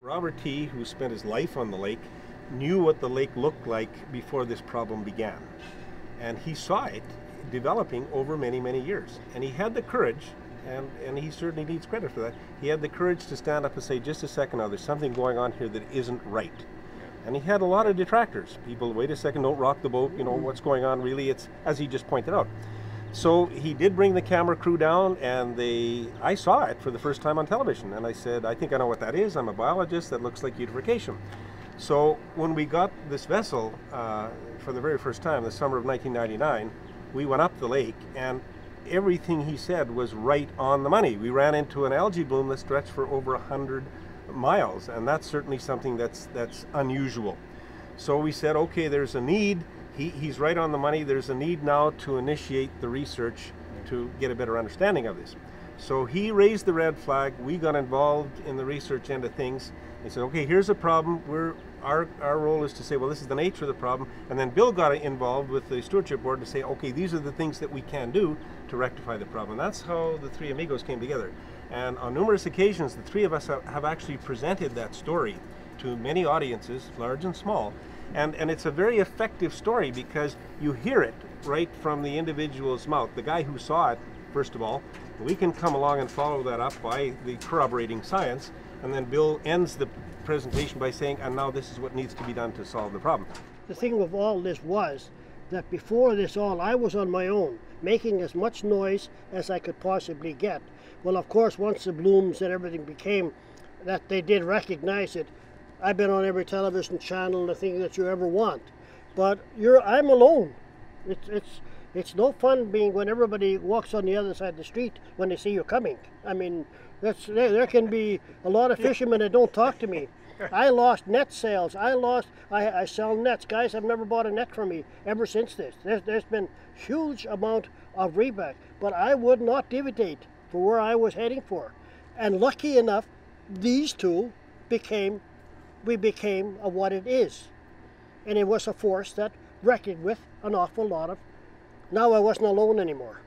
Robert T., who spent his life on the lake, knew what the lake looked like before this problem began. And he saw it developing over many, many years. And he had the courage, and he certainly needs credit for that, he had the courage to stand up and say, just a second now, there's something going on here that isn't right. And he had a lot of detractors. People, wait a second, don't rock the boat, you know, what's going on really? It's, as he just pointed out. So he did bring the camera crew down, and I saw it for the first time on television, and I said, I think I know what that is. I'm a biologist. That looks like eutrophication. So when we got this vessel for the very first time, the summer of 1999, we went up the lake, and everything he said was right on the money. We ran into an algae bloom that stretched for over 100 miles, and that's certainly something that's unusual. So we said, okay, there's a need. He's right on the money. There's a need now to initiate the research to get a better understanding of this. So he raised the red flag. We got involved in the research end of things. He said, okay, here's a problem. Our role is to say, well, this is the nature of the problem. And then Bill got involved with the stewardship board to say, okay, these are the things that we can do to rectify the problem. And that's how the three amigos came together. And on numerous occasions, the three of us have actually presented that story to many audiences, large and small. And it's a very effective story because you hear it right from the individual's mouth. The guy who saw it, first of all, we can come along and follow that up by the corroborating science. And then Bill ends the presentation by saying, and now this is what needs to be done to solve the problem. The thing with all this was that before this all, I was on my own, making as much noise as I could possibly get. Well, of course, once the blooms and everything became that they did recognize it, I've been on every television channel, the thing that you ever want. But I'm alone. It's no fun being when everybody walks on the other side of the street when they see you coming. I mean, there can be a lot of fishermen that don't talk to me. I lost net sales. I sell nets. Guys have never bought a net from me ever since this. There's been huge amount of reback, but I would not deviate for where I was heading for. And lucky enough, these two became what it is. And it was a force that reckoned with an awful lot of. Now I wasn't alone anymore.